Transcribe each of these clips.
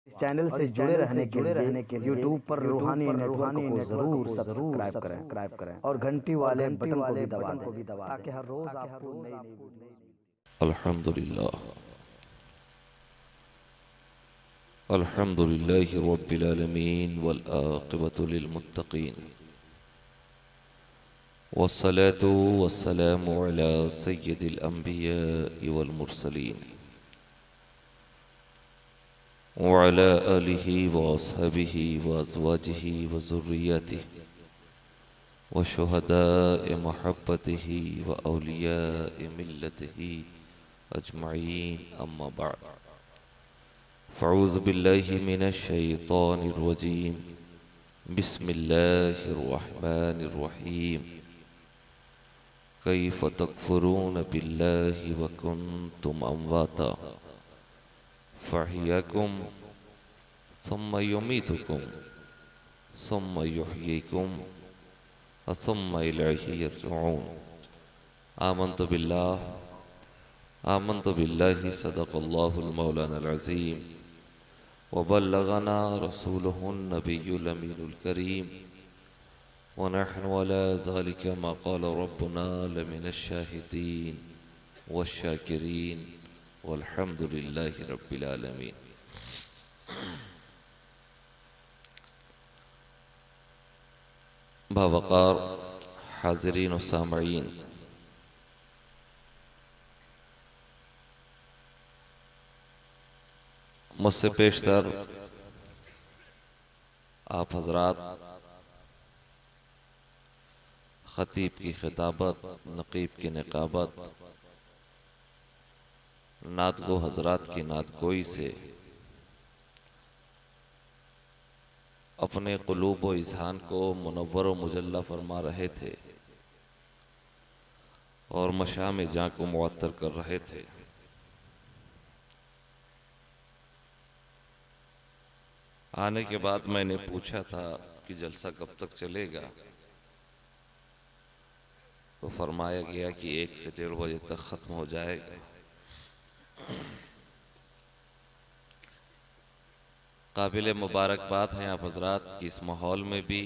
इस चैनल से जुड़े रहने के लिए यूट्यूब पर रूहानी नेटवर्क को जरूर सब्सक्राइब करें और घंटी वाले बटन को भी दबा दें ताकि हर रोज आपको नई अल्हम्दुलिल्लाह अल्हम्दुलिल्लाहि रब्बिल आलमीन वल आक़िबतु लिल मुत्तक़ीन वस्सलातु वस्सलामु अला सय्यिदिल अंबिया'i वल मुरसलीन व अला आलिहि व अस्हाबिहि व अज़वाजिहि व ज़ुर्रिय्यतिहि व शुहदाए महब्बतिहि व औलियाए मिल्लतिहि अजमईन अम्मा बाद फ़अऊज़ु बिल्लाहि मिनश शैतानिर रजीम बिस्मिल्लाहिर रहमानिर रहीम कैफ़ तकफ़ुरून बिल्लाहि व कुन्तुम अमवाता फ़अह्याकुम सुम्मा युमीतुकुम सुम्मा युहयीकुम व सुम्मा इलैहि यरजिऊन। आमन्तु बिल्लाहि सदक़ल्लाहुल मौलानाल अज़ीम व बल्लगना रसूलुहुन नबियुल अमीनुल करीम व नहनु अला ज़ालिका मा क़ाला रब्बुना लमिनश शाहिदीन वश्शाकिरीन वल्हम्दुलिल्लाहि रब्बिल आलमीन। बावक़ार हाज़िरीन व सामईन, मुझसे पेशतर आप हज़रात, ख़तीब की खिताबत, नक़ीब की निक़ाबत, नातगो हज़रात की नातगोई से अपने क़ुलूब व इज़हान को मुनव्वर व मुजल्ला फरमा रहे थे और मशाम जाँ को मुअत्तर कर रहे थे। आने के बाद मैंने पूछा था कि जलसा कब तक चलेगा, तो फरमाया गया कि 1 से 1:30 बजे तक ख़त्म हो जाएगा। काबिल मुबारकबाद हैं आप हज़रात कि इस माहौल में भी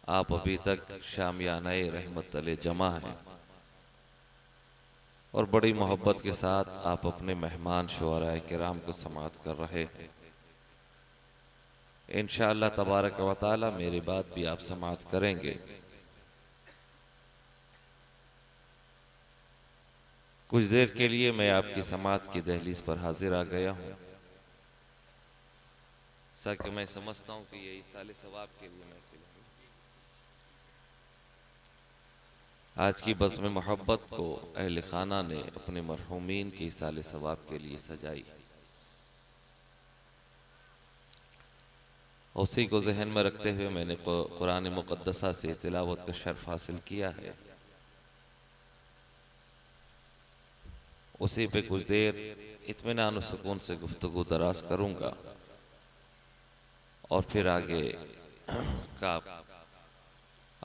आप अभी तक शामियाना-ए रहमत तले जमा हैं और बड़ी मोहब्बत के साथ आप अपने मेहमान शुअराए किराम को समाअत कर रहे हैं। इंशाअल्लाह तबारक व तआला मेरे बाद भी आप समाअत करेंगे। कुछ देर के लिए मैं आपकी समाअत की दहलीज पर हाजिर आ गया हूँ, ताकि मैं समझता हूँ कि ये इसाले सवाब के लिए महफिल है। आज की बज़्म मोहब्बत को अहले खाना ने अपने मरहूमीन के इसाले सवाब के लिए सजाई, उसी को जहन में रखते हुए मैंने कुरान मुक़द्दसा से तिलावत का शर्फ हासिल किया है। उसी पे कुछ देर इत्मीनान व सुकून से गुफ्तगू दराज करूँगा और फिर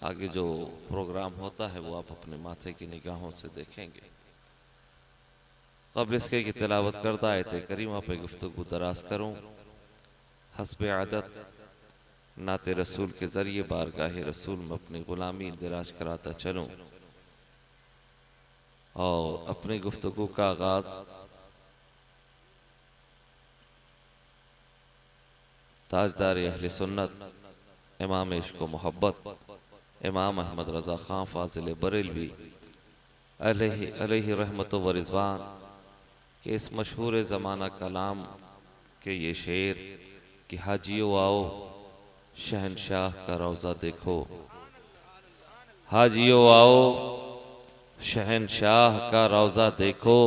आगे जो प्रोग्राम होता है वो आप अपने माथे की निगाहों से देखेंगे। क़ब्ल इसके कि तिलावत करदा आयत करीमा पे गुफ्तगू दराज करूँ, हस्ब आदत नाते रसूल के ज़रिए बारगाहे रसूल में अपनी ग़ुलामी दराज कराता चलूँ और अपनी गुफ्तगू का आगाज़ ताजदार अहले सुन्नत इमाम इश्क़ व मोहब्बत इमाम अहमद रज़ा ख़ान फ़ाज़िल बरेलवी अलैहि रहमत व रिज़वान के इस मशहूर ज़माना कलाम के ये शेर कि हाजियो आओ शहनशाह का रोज़ा देखो, हाजियो आओ शहनशाह का रोज़ा देखो,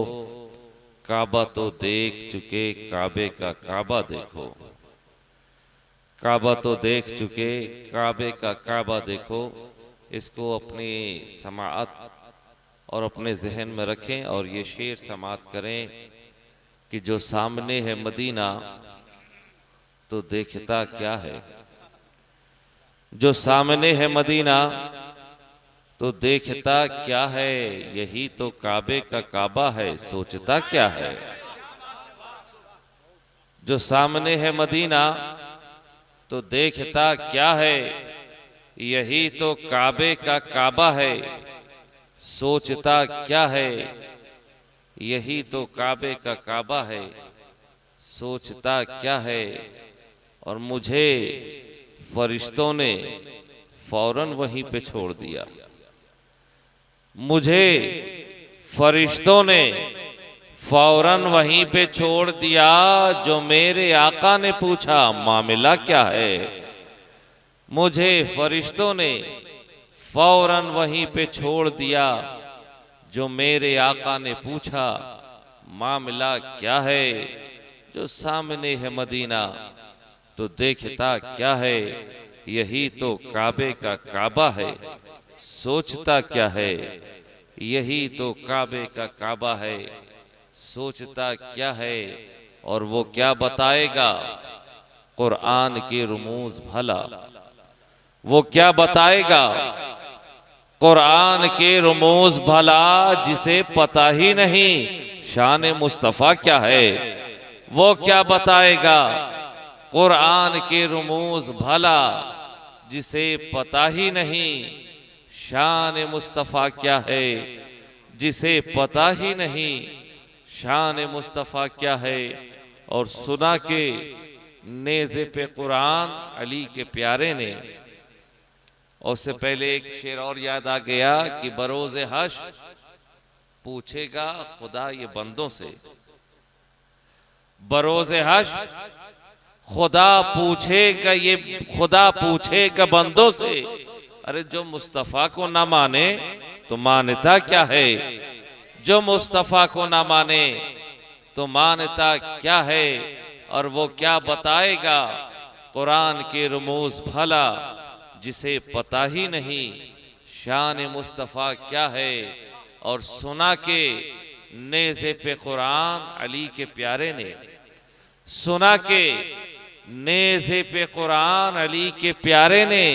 काबा तो देख चुके काबे का काबा देखो, काबा तो देख चुके काबे का काबा देखो। इसको अपनी समाअत और अपने जहन में रखें और ये शेर समाअत करें कि जो सामने है मदीना तो देखता क्या है, जो सामने है मदीना तो देखता क्या है, यही तो काबे का काबा है, सोचता क्या है। जो सामने है मदीना तो देखता क्या है, यही तो काबे का काबा है। सोचता क्या है, यही तो काबे का काबा है। सोचता क्या है। और मुझे फरिश्तों ने फौरन वहीं पे छोड़ दिया। मुझे फरिश्तों ने फौरन वहीं पे छोड़ दिया। जो मेरे आका ने पूछा मामला क्या है। मुझे फरिश्तों ने फौरन वहीं पे छोड़ दिया। जो मेरे आका ने पूछा मामला क्या है। जो सामने है मदीना तो देखता क्या है, यही तो काबे का काबा है। सोचता क्या है, यही तो काबे का काबा है। सोचता क्या है। और वो क्या बताएगा, कुरान के रुमूज भला। वो क्या बताएगा, कुरान के रुमूज भला। जिसे पता ही नहीं शान मुस्तफा क्या है। वो क्या बताएगा, कुरान के रुमूज भला। जिसे पता ही नहीं शान मुस्तफा क्या है। जिसे पता ही नहीं शान मुस्तफा क्या है। और सुना के नेज़े पे कुरान अली के प्यारे ने। और उससे पहले एक शेर और याद आ गया कि बरोज़े हश्र पूछेगा खुदा ये बंदों से। बरोज़े हश्र खुदा पूछेगा बंदों से। अरे जो मुस्तफा को ना माने तो मानता क्या है। जो मुस्तफा को ना माने तो मानता क्या है। और वो क्या बताएगा, कुरान के रुमूज भला। जिसे पता ही नहीं शान मुस्तफा क्या है। और सुना के नेज़े पे कुरान अली के प्यारे ने। सुना के नेज़े पे कुरान अली के प्यारे ने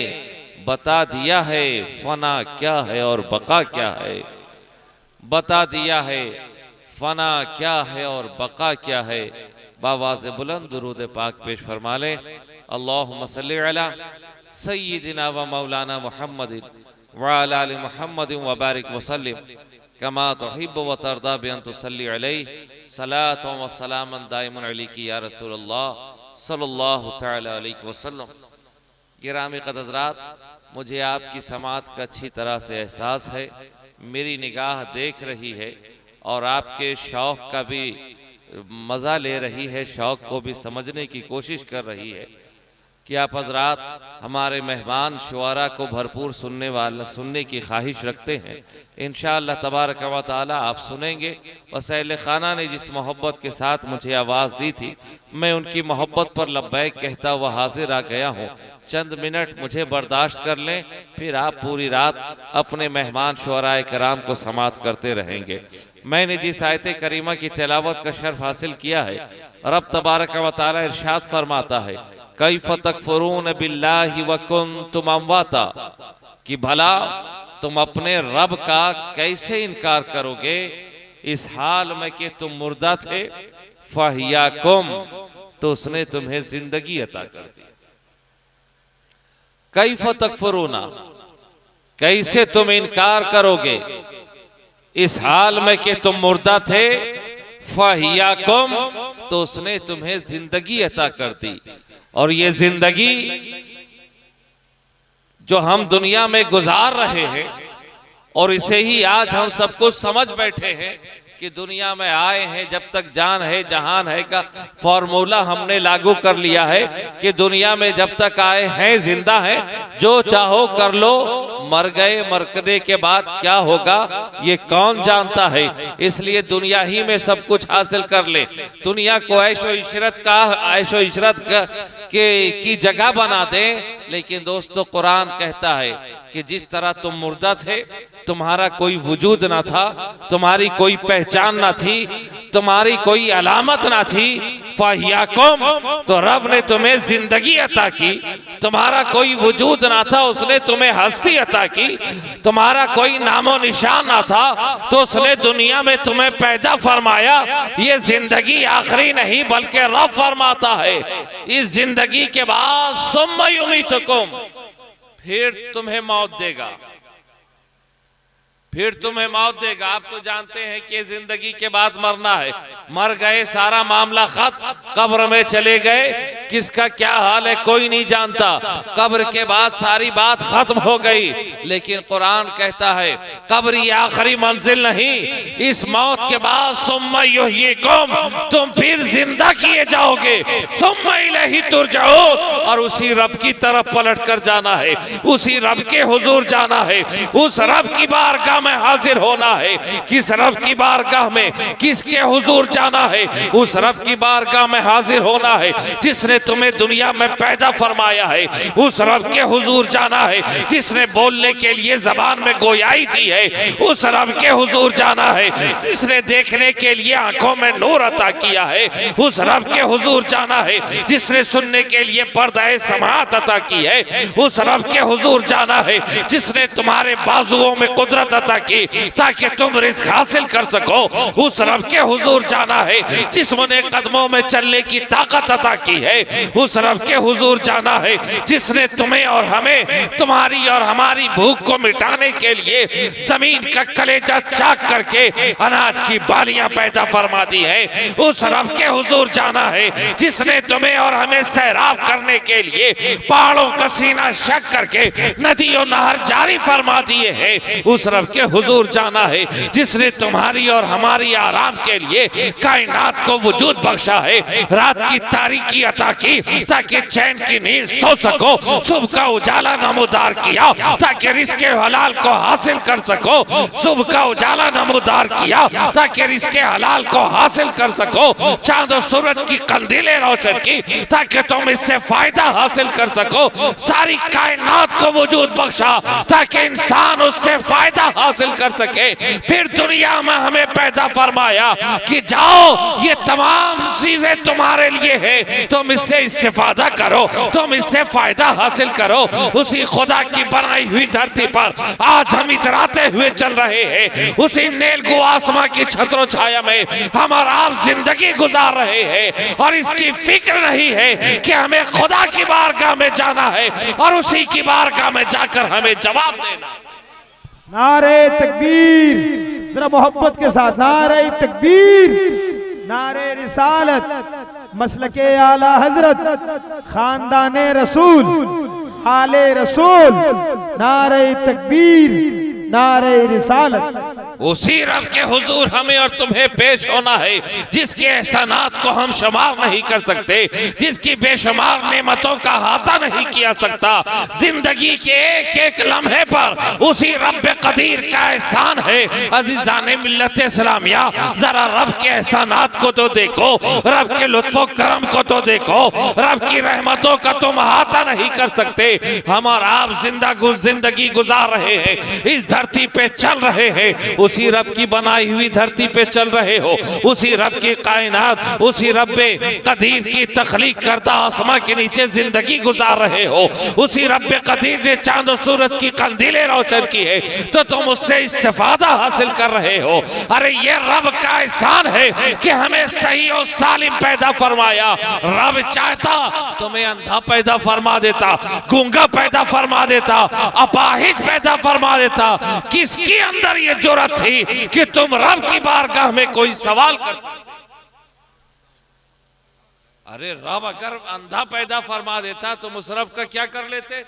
बता दिया है फना क्या है और बका क्या है। बता दिया है फना क्या है और बका क्या है। बावाज़े बुलंद दुरूद पाक पेश फरमा ले। अल्लाहुम्मा सल्ली अला सय्यिदिना व मौलाना मुहम्मदिन व अला आलि मुहम्मदिन व बारिक व सल्लिम कमा तुहिब्बु व तर्दा बि अन तुसल्ली अलैहि सलातु व सलामन दाइमन अलैका या रसूल अल्लाह सल्लल्लाहु तआला अलैहि वसल्लम। गिरामी क़दर हज़रात, मुझे आपकी समात का अच्छी तरह से एहसास है। मेरी निगाह देख रही है और आपके शौक़ का भी मज़ा ले रही है, शौक़ को भी समझने की कोशिश कर रही है कि आप हज़रात हमारे मेहमान शुआरा को भरपूर सुनने की ख्वाहिश रखते हैं। इंशाअल्लाह तबारक व तआला आप सुनेंगे। वसैल खाना ने जिस मोहब्बत के साथ मुझे आवाज़ दी थी, मैं उनकी मोहब्बत पर लब्बैक कहता हुआ हाजिर आ गया हूँ। चंद मिनट मुझे बर्दाश्त कर लें, फिर आप पूरी रात अपने मेहमान शुआराए कराम को समात करते रहेंगे। मैंने जिस आयत करीमा की तिलावत का शर्फ हासिल किया है, रब तबारक व तआला इरशाद फरमाता है कैफ़ तकफ़ुरून बिल्लाहि व कुन्तुम अमवाता, कि भला तुम अपने रब का कैसे इनकार करोगे इस हाल में कि तुम मुर्दा थे। फ़हियाकुम, तो उसने तुम्हें जिंदगी अता कर दी। कैफ़ तकफ़ुरूना, कैसे तुम इनकार करोगे इस हाल में कि तुम मुर्दा थे। फ़हियाकुम, तो उसने तुम्हें जिंदगी अता कर दी। और ये जिंदगी जो हम दुनिया में गुजार रहे हैं और इसे ही आज हम सब कुछ समझ बैठे हैं कि दुनिया में आए हैं जब तक जान है जहान है का फॉर्मूला हमने लागू कर लिया है कि दुनिया में जब तक आए हैं जिंदा है, जो चाहो कर लो, मर गए मरने के बाद क्या होगा ये कौन जानता है। इसलिए दुनिया ही में सब कुछ हासिल कर ले, दुनिया को ऐशो इशरत की जगह बना दे। लेकिन दोस्तों कुरान कहता है कि जिस तरह तुम मुर्दा थे, तुम्हारा कोई वजूद ना था, तुम्हारी कोई पहचान ना थी, तुम्हारी कोई अलामत ना थी। फ़हियाकुम, तो रब ने तुम्हें जिंदगी अता की। तुम्हारा कोई वजूद ना था, उसने तुम्हें हस्ती अता की। तुम्हारा कोई नामो निशान ना था, तो उसने दुनिया में तुम्हें पैदा फरमाया। ये जिंदगी आखिरी नहीं बल्कि रब फरमाता है, इस जिंदगी के बाद सुम्मा युमीतुकुम, फिर तुम्हें मौत देगा, फिर तुम्हें मौत देगा। आप तो जानते हैं कि जिंदगी के बाद मरना है। मर गए, सारा मामला खत्म, कब्र में चले गए, किसका क्या हाल है कोई नहीं जानता। कब्र के बाद सारी बात खत्म हो गई। लेकिन कुरान कहता है कब्र ये आखिरी मंजिल नहीं, इस मौत के बाद सुम्मा युहयिकुम, तुम फिर जिंदा किए जाओगे, सुम्मा इलैहि तुरजऊन, और उसी रब की तरफ पलट कर जाना है, उसी रब के हुजूर जाना है, उस रब की बारगाह में हाजिर होना है। किस रब की बारगाह में, किसके हुजूर जाना है? उस रब की बारगाह में हाजिर होना है जिसने तुम्हें दुनिया में पैदा फरमाया है। उस रब के हुजूर जाना है जिसने बोलने के लिए जबान में गोयाई दी है। उस रब के हुजूर जाना है जिसने देखने के लिए आंखों में नूर अता किया है। उस रब के हुजूर जाना है जिसने सुनने के लिए पर्दा समाअत अता की है। उस रब के हुजूर जाना है जिसने तुम्हारे बाजुओं में कुदरत अता की ताकि तुम रिज़्क़ हासिल कर सको। उस रब के हुजूर जाना है जिसने कदमों में चलने की ताकत अता की है। उस रब के हुजूर जाना है जिसने तुम्हें और हमें, तुम्हारी और हमारी भूख को मिटाने के लिए जमीन का कलेजा चाक करके अनाज की बालियां पैदा फरमा दी है। उस रब के हुजूर जाना है जिसने तुम्हें और हमें सैराब करने के लिए पहाड़ों का सीना शक करके नदी और नहर जारी फरमा दिए हैं। उस रब के हुजूर जाना है जिसने तुम्हारी और हमारी आराम के लिए कायनात को वजूद बख्शा है, रात की तारीकी अता की ताकि चैन की नींद सो सको, सुबह का उजाला नमोदार किया ताकि रिज़्क़ हलाल को हासिल कर सको, सुबह का उजाला नमोदार किया ताकि रिज़्क़ हलाल को हासिल कर सको, चांद और सूरज की कंदीलें रोशन की ताकि तुम इससे फायदा हासिल कर सको, सारी कायनात को वजूद बख्शा ताकि इंसान उससे फायदा हासिल कर सके। फिर दुनिया में हमें पैदा फरमाया कि जाओ ये तमाम चीजें तुम्हारे लिए है, तुम इससे इस्तेफादा करो, तुम इससे फायदा हासिल करो। उसी खुदा की बनाई हुई धरती पर आज हम इतराते हुए चल रहे हैं, उसी नीलगु आसमां की छत्रो छाया में हम और आप जिंदगी गुजार रहे हैं और इसकी फिक्र नहीं है कि हमें खुदा की बारगाह में जाना है और उसी की बारगाह में जाकर हमें जवाब देना। नारे तकबीर, जरा मोहब्बत के साथ नारे तकबीर, नारे रिसालत, मसलके आला हजरत, खानदाने रसूल, आले रसूल, नारे तकबीर, नारे रिसालत। उसी रब के हुजूर हमें और तुम्हें पेश होना है जिसके एहसानात को हम शुमार नहीं कर सकते, जिसकी बेशुमार नेमतों का अहाता नहीं किया सकता। जिंदगी के एक एक लम्हे पर उसी रब कदीर का एहसान है। अजीजाने मिल्लत इस्लामिया, जरा रब के एहसानात को तो देखो, रब के लुत्फो करम को तो देखो, रब की रहमतों का तुम अहाता नहीं कर सकते। हम और आप जिंदगी गुजार रहे हैं, इस धरती पे चल रहे हैं, उसी रब की बनाई हुई धरती पे चल रहे हो, उसी रब की कायनात, उसी रब कदीर की तख्लीक करदा आसमां के नीचे जिंदगी गुजार रहे हो, उसी रब कदीर ने चांद और सूरज की कंदीलें रोशन की है तो तुम उससे इस्तेफादा हासिल कर रहे हो। अरे ये रब का एहसान है कि हमें सही और सालिम पैदा फरमाया। रब चाहता तुम्हें अंधा पैदा फरमा देता, गूंगा पैदा फरमा देता, अपाहिज पैदा फरमा देता। किसके अंदर ये जुर्रत थी कि तुम रब की बारगाह में कोई सवाल कर? अरे रब अगर अंधा पैदा फरमा देता तुम उस रब का क्या कर लेते?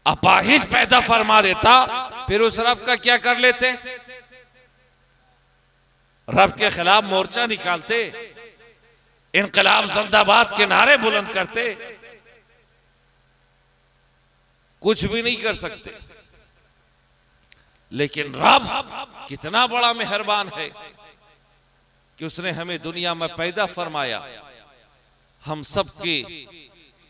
अपाहिज पैदा फरमा देता फिर उस रब का क्या कर लेते? रब के खिलाफ मोर्चा निकालते, इनकलाब जिंदाबाद के नारे बुलंद करते। कुछ भी नहीं कर सकते। लेकिन रब कितना बड़ा मेहरबान है कि उसने हमें दुनिया में पैदा फरमाया, हम सब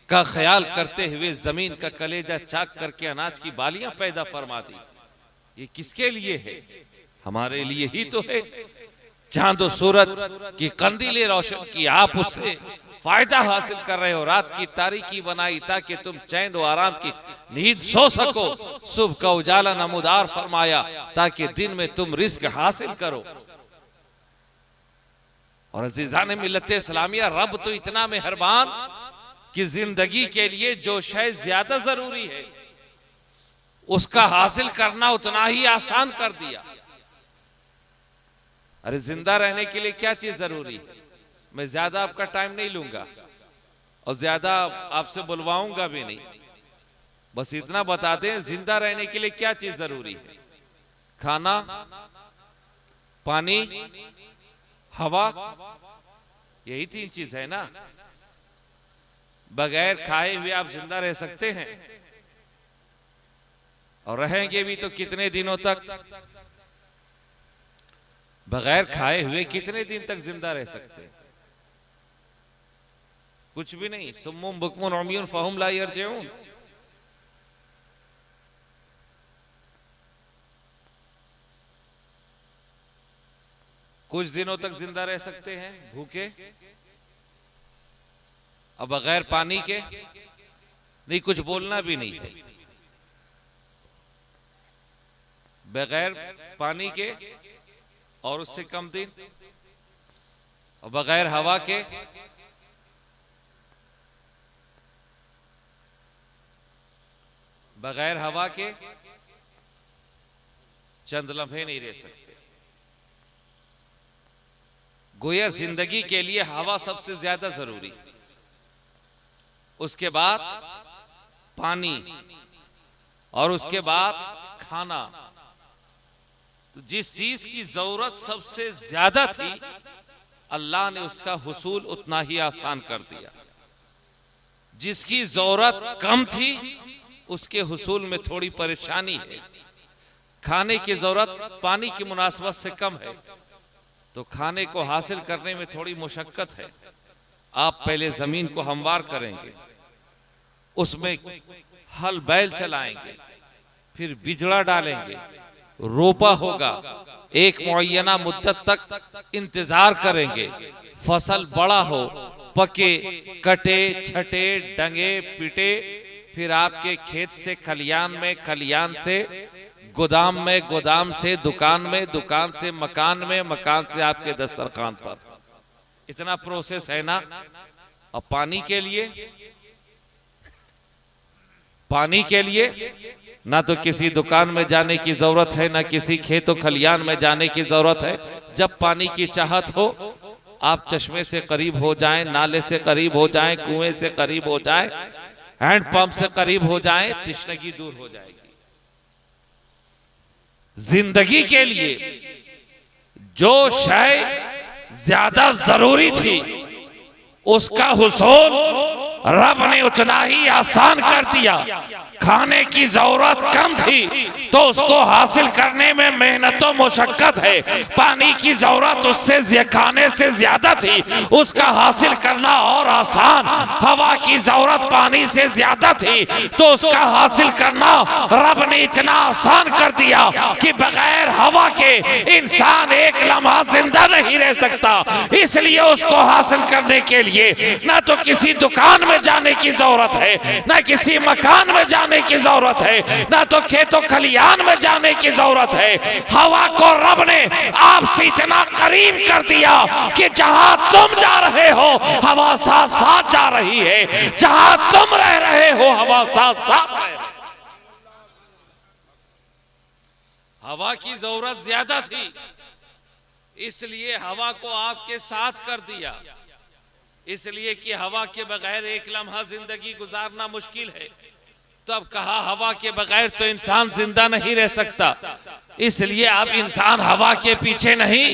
का ख्याल करते हुए जमीन का कलेजा चाक करके अनाज की बालियां पैदा फरमा दी। ये किसके लिए है? हमारे लिए ही तो है। चांद और सूरज की कंदीलें रोशन की, आप उससे फायदा हासिल कर रहे हो। रात की तारीकी बनाई ताकि तुम चैन व आराम की नींद सो सको। सुबह का उजाला नमूदार फरमाया ताकि दिन में तुम रिस्क हासिल करो। और अजीजान मिल्लत इस्लामिया, रब तो इतना मेहरबान कि जिंदगी के लिए जो शय ज्यादा जरूरी है उसका हासिल करना उतना ही आसान कर दिया। अरे जिंदा रहने के लिए क्या चीज जरूरी है? मैं ज्यादा आपका टाइम नहीं लूंगा और ज्यादा आपसे बुलवाऊंगा भी नहीं, बस इतना बताते हैं जिंदा रहने के लिए क्या चीज जरूरी है। खाना, पानी, हवा, यही 3 चीज है ना। बगैर खाए हुए आप जिंदा रह सकते हैं? और रहेंगे भी तो कितने दिनों तक? बगैर खाए हुए कितने दिन तक जिंदा रह सकते हैं? कुछ भी नहीं। सुम्मुम बुकमुन उम्युन फहुम ला यरजिऊन। कुछ दिनों तक जिंदा रह सकते हैं भूखे। अब बगैर पानी के नहीं, कुछ बोलना भी नहीं है। बगैर पानी के और उससे कम दिन, और बगैर हवा के, बगैर हवा के चंद लम्हे नहीं रह सकते। गोया जिंदगी के लिए हवा सबसे ज्यादा जरूरी, उसके बाद पानी और उसके बाद खाना। तो जिस चीज की जरूरत सबसे ज्यादा थी अल्लाह ने उसका हुसूल उतना ही आसान कर दिया। जिसकी जरूरत कम थी उसके हुसूल में थोड़ी परेशानी है। खाने की जरूरत पानी की मुनासबत से कम है तो खाने को हासिल करने में थोड़ी मुशक्कत है। आप पहले जमीन को हमवार करेंगे, उसमें हल बैल चलाएंगे, फिर बिजड़ा डालेंगे, रोपा होगा, एक मुअय्यना मुद्दत तक इंतजार करेंगे, फसल बड़ा हो, पके, कटे, छटे, डंगे, पिटे, फिर आपके खेत से खलियान में, खलियान से गोदाम में, गोदाम से दुकान में, दुकान से मकान में, मकान से आपके दस्तरखान पर। इतना प्रोसेस है ना। और पानी के लिए, पानी के लिए ना तो किसी दुकान में जाने की जरूरत है, ना किसी खेतों खलियान में जाने की जरूरत है। जब पानी की चाहत हो आप चश्मे से करीब हो जाएं, नाले से करीब हो जाएं, कुएं से करीब हो जाएं, हैंडपंप से करीब हो जाएं, तृष्णगी दूर हो जाएगी। जिंदगी के लिए जो शय ज्यादा जरूरी थी उसका हुसूल रब ने उतना ही आसान कर दिया। खाने की जरूरत कम थी तो उसको हासिल करने में मेहनत और मुशक्कत है। पानी की जरूरत उससे खाने से ज्यादा थी, उसका हासिल करना और आसान। हवा की जरूरत पानी से ज्यादा थी तो उसका हासिल करना रब ने इतना आसान कर दिया कि बगैर हवा के इंसान एक लम्हा जिंदा नहीं रह सकता। इसलिए उसको हासिल करने के लिए ना तो किसी दुकान में जाने की जरूरत है, ना किसी मकान में जाने की जरूरत है, ना तो खेतों खलियान में जाने की जरूरत है। हवा को रब ने आपसे इतना करीब कर दिया कि जहां तुम जा रहे हो हवा साथ साथ जा रही है, जहां तुम रह रहे हो हवा साथ साथ रह रही है। हवा की जरूरत ज्यादा थी इसलिए हवा को आपके साथ कर दिया, इसलिए कि हवा के बगैर एक लम्हा जिंदगी गुजारना मुश्किल है। तो अब कहा हवा के बगैर तो इंसान जिंदा नहीं रह सकता, इसलिए अब इंसान हवा के पीछे नहीं,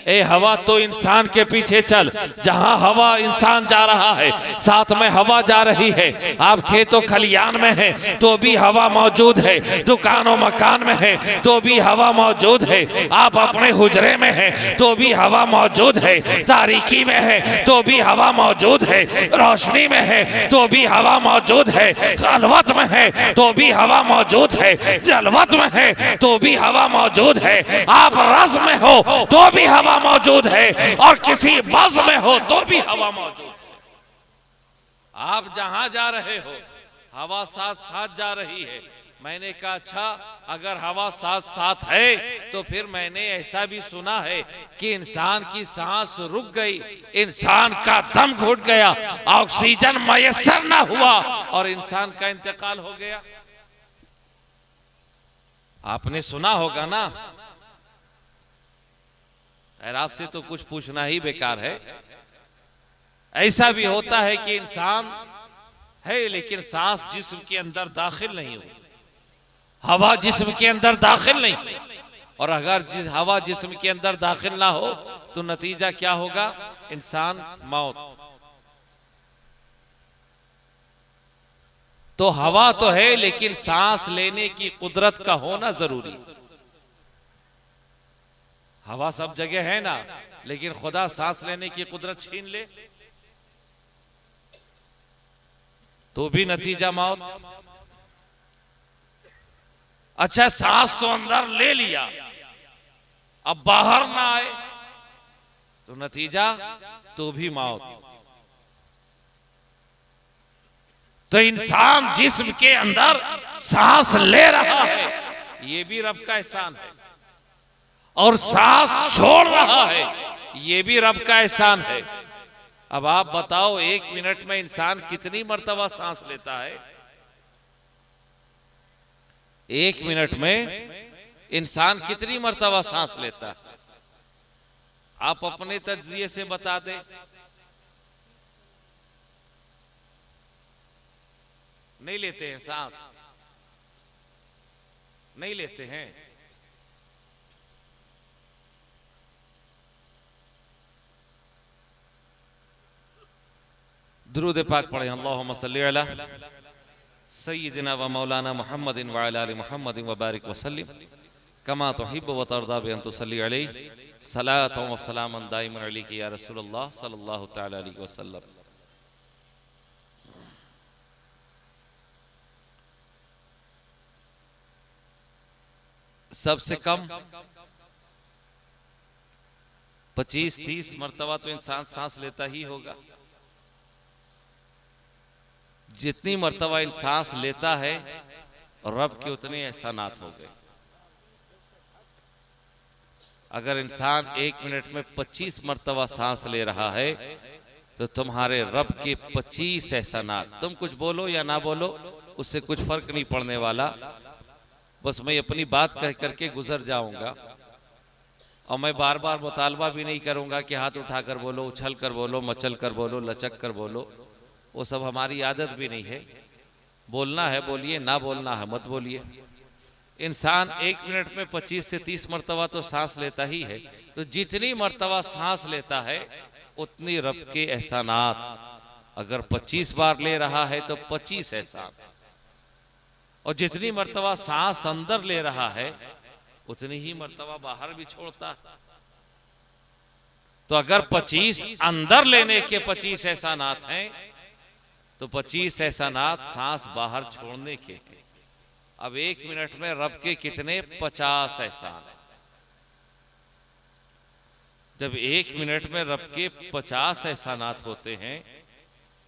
ए हवा तो इंसान के पीछे चल। जहां हवा इंसान जा रहा है साथ में हवा जा रही है। आप खेतों खलियान में हैं तो भी हवा मौजूद है, दुकानों मकान में है तो भी हवा मौजूद है, आप अपने हुजरे में हैं तो भी हवा मौजूद है, तारीकी में है तो भी हवा मौजूद है, रोशनी में है तो भी हवा मौजूद है, खलवत में है तो भी हवा मौजूद है, जलवत में है तो भी हवा मौजूद है, आप रस में हो तो भी हवा मौजूद है, और किसी बज़ में हो तो भी हवा मौजूद है। आप जहां जा रहे हो हवा साथ साथ जा रही है। मैंने कहा अच्छा, अगर हवा साथ साथ है तो फिर मैंने ऐसा भी सुना है कि इंसान की सांस रुक गई, इंसान का दम घुट गया, ऑक्सीजन मयसर ना हुआ और इंसान का इंतकाल हो गया। आपने सुना होगा ना। और आपसे तो कुछ पूछना ही बेकार है। ऐसा भी होता है कि इंसान है लेकिन सांस जिस्म के अंदर दाखिल नहीं हो, हवा जिस्म के अंदर दाखिल नहीं, और अगर हवा जिस्म के अंदर दाखिल ना हो तो नतीजा क्या होगा? इंसान मौत। तो हवा तो है लेकिन सांस लेने की कुदरत का होना जरूरी। हवा सब जगह है ना, लेकिन खुदा सांस लेने की कुदरत छीन ले तो भी नतीजा मौत। अच्छा, सांस तो अंदर ले लिया, अब बाहर ना आए तो नतीजा तो भी मौत। तो इंसान जिस्म के अंदर सांस ले रहा है, ये भी रब का एहसान है, और सांस छोड़ रहा है, ये भी रब का एहसान है। अब आप बताओ, 1 मिनट में इंसान कितनी मर्तबा सांस लेता है? 1 मिनट में इंसान कितनी मर्तबा सांस लेता है? आप अपने तज्जिए से बता दें। नहीं लेते हैं सांस, नहीं लेते हैं। दुरूद पाक पढ़े। अल्लाहुम्मा सल्ली अला सय्यिदिना व मौलाना मुहम्मदिन व अला आलि मुहम्मदिन व बारिक व सल्लिम कमा तुहिब्बु व तर्दा बि अन तुसल्ली अलैहि सलातन व सलामन दाइमन अलैका या रसूलल्लाह सल्लल्लाहु तआला अलैहि वसल्लम। सबसे कम 25-30 मर्तबा तो इंसान सांस लेता ही होगा। जितनी मर्तबा इंसान सांस लेता है रब के उतने एहसानात हो गए। अगर इंसान 1 मिनट में 25 मर्तबा सांस ले रहा है तो तुम्हारे रब के 25 एहसानात। तुम कुछ बोलो या ना बोलो, उससे कुछ फर्क नहीं पड़ने वाला। बस मैं अपनी बात कह करके गुजर जाऊंगा और मैं बार बार मुतालबा भी नहीं करूंगा कि हाथ उठाकर बोलो, उछल कर बोलो, मचल कर बोलो, लचक कर बोलो। वो सब हमारी आदत भी नहीं है। बोलना है बोलिए, ना बोलना है मत बोलिए। इंसान 1 मिनट में 25 से 30 मर्तबा तो सांस लेता ही है। तो जितनी मर्तबा सांस लेता है उतनी रब के एहसानात। अगर 25 बार ले रहा है तो 25 एहसान, और जितनी मर्तबा सांस अंदर ले रहा है उतनी ही मर्तबा बाहर भी छोड़ता है। तो अगर 25 अंदर लेने के 25 एहसानात हैं तो 25 एहसानात सांस बाहर छोड़ने के हैं। अब 1 मिनट में रब के कितने 50 एहसान। जब 1 मिनट में रब के 50 एहसानात होते हैं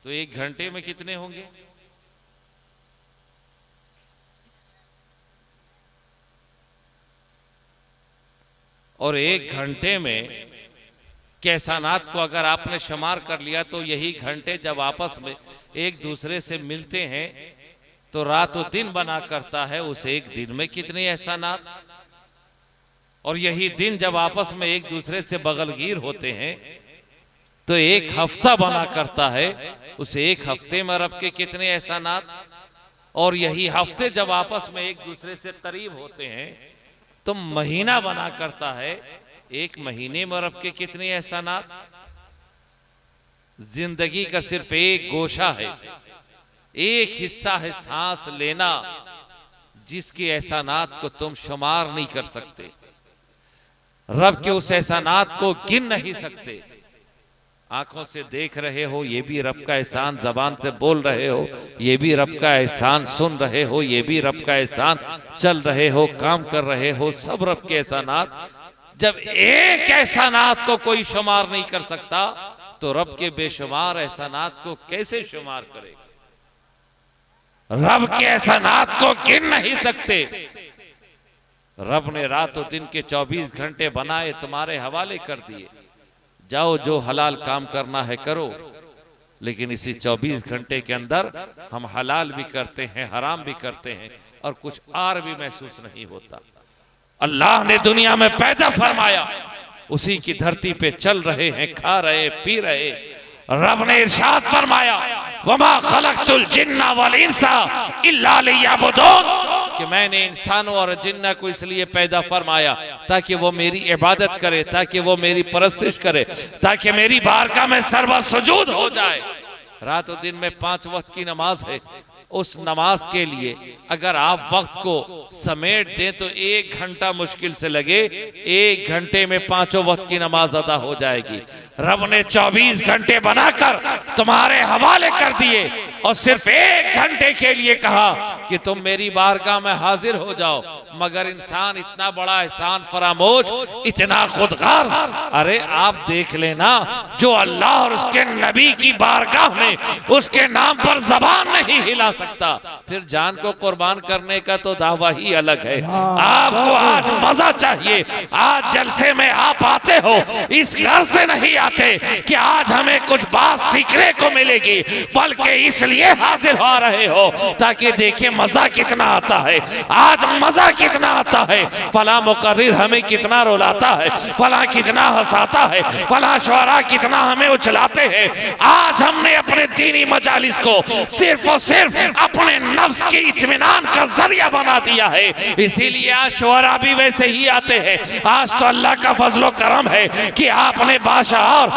तो 1 घंटे में कितने होंगे? और 1 घंटे में के एहसानात को अगर आपने शुमार कर लिया तो यही घंटे जब आपस में एक दूसरे से मिलते हैं तो रात और दिन बना करता है। उस एक दिन में कितने एहसानात। और यही दिन जब आपस में एक दूसरे से बगलगीर होते हैं तो 1 हफ्ता बना करता है। उस 1 हफ्ते में रब के कितने एहसानात। और यही हफ्ते जब आपस में एक दूसरे से करीब होते हैं तो महीना बना करता है। 1 महीने में रब के कितने एहसानात। जिंदगी का सिर्फ एक गोशा है, एक हिस्सा है सांस लेना, जिसके एहसानात को तुम शुमार नहीं कर सकते। रब के उस एहसानात को गिन नहीं सकते। आंखों से देख रहे हो ये भी रब का एहसान, जबान से बोल रहे हो ये भी रब का एहसान, सुन रहे हो ये भी रब का एहसान, चल रहे हो, काम कर रहे हो, सब रब के एहसानात। जब एक एहसानात को कोई शुमार नहीं कर सकता तो रब के बेशुमार एहसानात को कैसे शुमार करेगा? रब के एहसानात को गिन नहीं सकते। रब ने रात और दिन के 24 घंटे बनाए, तुम्हारे हवाले कर दिए, जाओ जो हलाल काम करना है करो। लेकिन इसी 24 घंटे के अंदर हम हलाल भी करते हैं, हराम भी करते हैं और कुछ आर भी महसूस नहीं होता। अल्लाह ने दुनिया में पैदा फरमाया, उसी की धरती पे चल रहे हैं, खा रहे, पी रहे। रब ने इरशाद फरमाया, वमा खलक़तुल जिन्ना वल इंसा इल्ला लियअबुदून, कि मैंने इंसानों और जिन्ना को इसलिए पैदा फरमाया ताकि वो मेरी इबादत करे, ताकि वो मेरी परस्तिश करे, ताकि मेरी बारगाह में सर्व सुजूद हो जाए। रात और दिन में 5 वक्त की नमाज है, उस नमाज के लिए अगर आप वक्त को समेट दें तो 1 घंटा मुश्किल से लगे, 1 घंटे में 5 वक्त की नमाज अदा हो जाएगी। रब ने 24 घंटे बनाकर तुम्हारे हवाले कर दिए और सिर्फ 1 घंटे के लिए कहा कि तुम मेरी बारगाह में हाजिर हो जाओ। मगर इंसान इतना बड़ा एहसान फरामोश, इतना खुदगार। अरे आप देख लेना, जो अल्लाह और उसके नबी की बारगाह में उसके नाम पर जबान नहीं हिला सकता, फिर जान को कुर्बान करने का तो दावा ही अलग है। आपको आज मजा चाहिए, आज जलसे में आप आते हो इस घर से नहीं आते कि आज हमें कुछ बात सीखने को मिलेगी, बल्कि इसलिए हाजिर हो रहे हो ताकि देखिए मजा कितना आता है। आज मजा कितना आता है, फला मुकर्रिर हमें कितना रुलाता है, फला कितना हंसाता है, फला शुअरा कितना हमें उछलाते हैं। आज हमने अपने दीनी मजालिस को सिर्फ और सिर्फ अपने नफ्स के इत्मीनान का जरिया बना दिया है। इसीलिए आज शुअरा भी वैसे ही आते हैं। आज तो अल्लाह का फजलो करम है कि आपने बादशाह और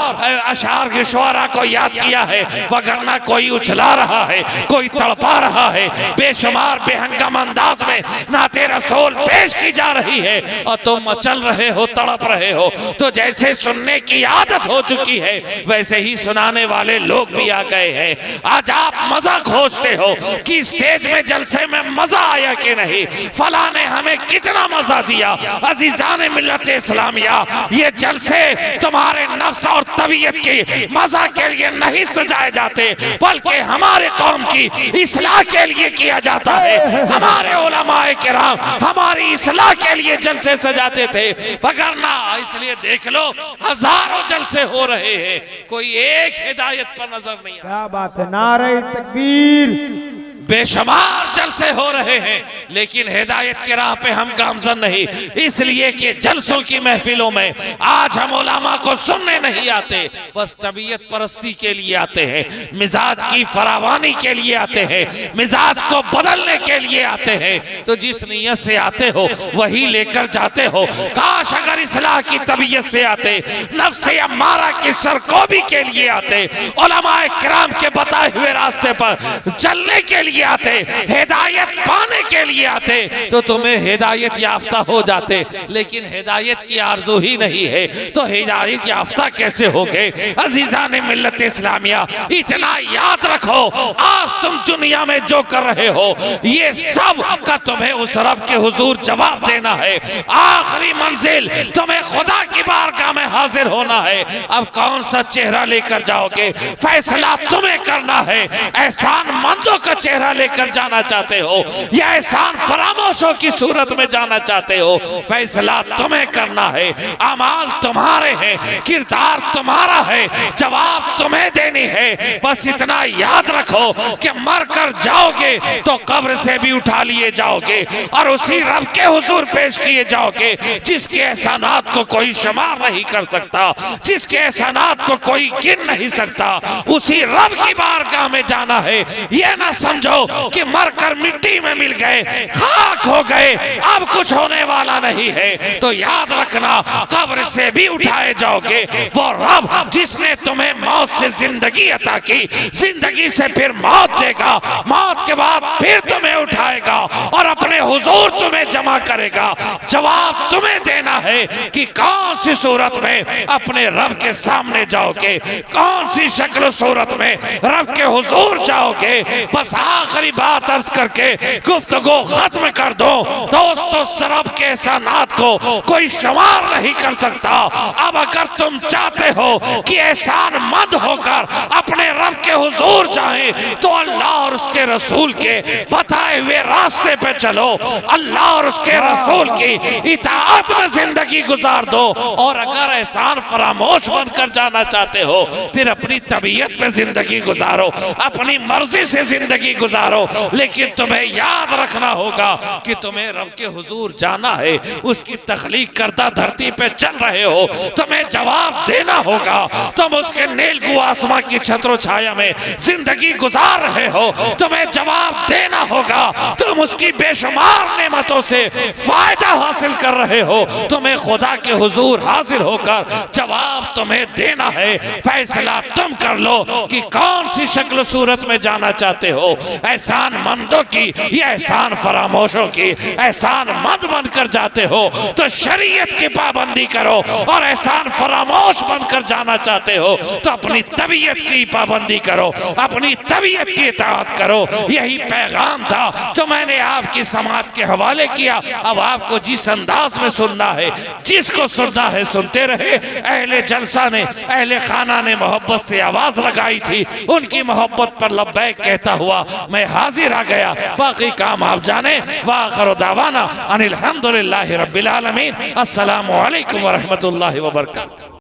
अशार के शुअरा को याद किया है, वगरना कोई उछला रहा है, कोई तड़पा रहा है, बेशुमार बेहंगम अंदाज में नाते रसूल पेश की जा रही है और तुम मचल रहे हो, तड़प रहे हो। तो जैसे सुनने की आदत हो चुकी है वैसे ही सुनाने वाले लोग भी आ गए हैं। आज आप मजा खोजते हो कि स्टेज में जलसे में मजा आया कि नहीं, फला ने हमें कितना मजा दिया। अजीजान मिल्लत इस्लामिया, ये जलसे तुम्हारे नफ्स और तबीयत की मजा के लिए नहीं सजाए जाते, बल्कि हमारे कौम की इस्लाह के लिए किया जाता है। हमारे उलमाए किराम हमारी इस्लाह के लिए जलसे सजाते थे, वगरना इसलिए देख लो हजारों जलसे हो रहे हैं, कोई एक हिदायत पर नजर नहीं। क्या बात है, नारे तकबीर। बेशुमार जलसे हो रहे हैं लेकिन हिदायत की राह पे हम गामजन नहीं, इसलिए कि जलसों की महफिलों में आज हम उलमा को सुनने नहीं आते, बस तबीयत परस्ती के लिए आते हैं, मिजाज की फरावानी के लिए आते हैं, मिजाज को बदलने के लिए आते हैं। तो जिस नीयत से आते हो वही लेकर जाते हो। काश अगर इस्लाह की तबीयत से आते, नफ्स अम्मारा की सरकोबी के लिए आते, उलमाए किराम के बताए हुए रास्ते पर चलने के लिए आते, हिदायत पाने के लिए आते, तो तुम्हें हिदायत याफ्ता हो जाते। लेकिन हिदायत की आरज़ू ही नहीं है तो हिदायत याफ्ता कैसे हो गए? अजीजान मिल्लत इस्लामिया, इतना याद रखो, आज तुम दुनिया में जो कर रहे हो ये सब का तुम्हें उस रब के हुजूर जवाब देना है। आखिरी मंजिल तुम्हें खुदा की बारगाह में हाजिर होना है। अब कौन सा चेहरा लेकर जाओगे, फैसला तुम्हें करना है। एहसान मंदों का चेहरा लेकर जाना चाहते हो या एहसान फरामोशों की सूरत में जाना चाहते हो, फैसला तुम्हें करना है। अमाल तुम्हारे हैं, किरदार तुम्हारा है, जवाब तुम्हें देनी है। बस इतना याद रखो कि मर कर जाओगे तो कब्र से भी उठा लिए जाओगे और उसी रब के हुजूर पेश किए जाओगे जिसके एहसानात को कोई शुमार नहीं कर सकता, जिसके एहसानात को कोई गिन नहीं सकता। उसी रब की बारगाह में जाना है। ये ना समझो कि मरकर मिट्टी में मिल गए, खाक हो गए, अब कुछ होने वाला नहीं है। तो याद रखना, कब्र से भी उठाए जाओगे। वो रब जिसने तुम्हें मौत से जिंदगी अता की, जिंदगी से फिर मौत देगा, मौत के बाद फिर तुम्हें उठाएगा और अपने हुजूर तुम्हें जमा करेगा। जवाब तुम्हें देना है कि कौन सी सूरत में अपने रब के सामने जाओगे, कौन सी शक्ल सूरत में रब के हुजूर हुजूर जाओगे। बस आखिरी बात अर्ज करके गुफ्तगू खत्म कर दो दोस्तों, रब के एहसानात को कोई शुमार नहीं कर सकता। अब अगर तुम चाहते हो कि एहसान मंद होकर अपने रब के हुजूर जाएं तो अल्लाह और उसके रसूल के बताए हुए रास्ते पे चलो, अल्लाह और उसके रसूल की इताअत में जिंदगी गुजार दो। और अगर एहसान फरामोश बनकर जाना चाहते हो फिर अपनी तबीयत पे जिंदगी गुजारो, अपनी मर्जी से जिंदगी गुजारो, लेकिन तुम्हें याद रखना होगा कि तुम्हें रब के हुजूर जाना है। उसकी तख्लीक करदा धरती पे चल रहे हो, तुम्हें जवाब देना होगा। तुम उसके नीलगु आसमां की छत्र छाया में जिंदगी गुजार रहे हो, तुम्हें जवाब देना होगा। तुम उसकी बेशुमार नेमतों से फायदा हासिल कर रहे हो, तुम्हें खुदा के हुजूर हाजिर होकर जवाब तुम्हें देना है। फैसला तुम कर लो कि कौन सी शक्ल सूरत में जाना चाहते हो, एहसान मंदों की या एहसान फरामोशों की। एहसान मंद बनकर जाते हो तो शरीयत की पाबंदी करो, और एहसान फरामोश बनकर जाना चाहते हो तो अपनी तबीयत की पाबंदी करो, अपनी तबीयत की इताअत करो। यही पैगाम था जो मैंने आपकी समात के हवाले किया। अब आपको जिस अंदाज में सुनना है, जिसको सुनना है सुनते रहे। अहले जलसा ने, अहले खाना ने मोहब्बत से आवाज लगाई थी, उनकी मोहब्बत पर लब्बैक कहता हुआ मैं हाजिर आ गया। बाकी काम आप जाने। वाखिर दावाना अनिल हम्दुलिल्लाहि रब्बिल आलमीन। अस्सलामु अलैकुम व रहमतुल्लाहि व बरकातहू।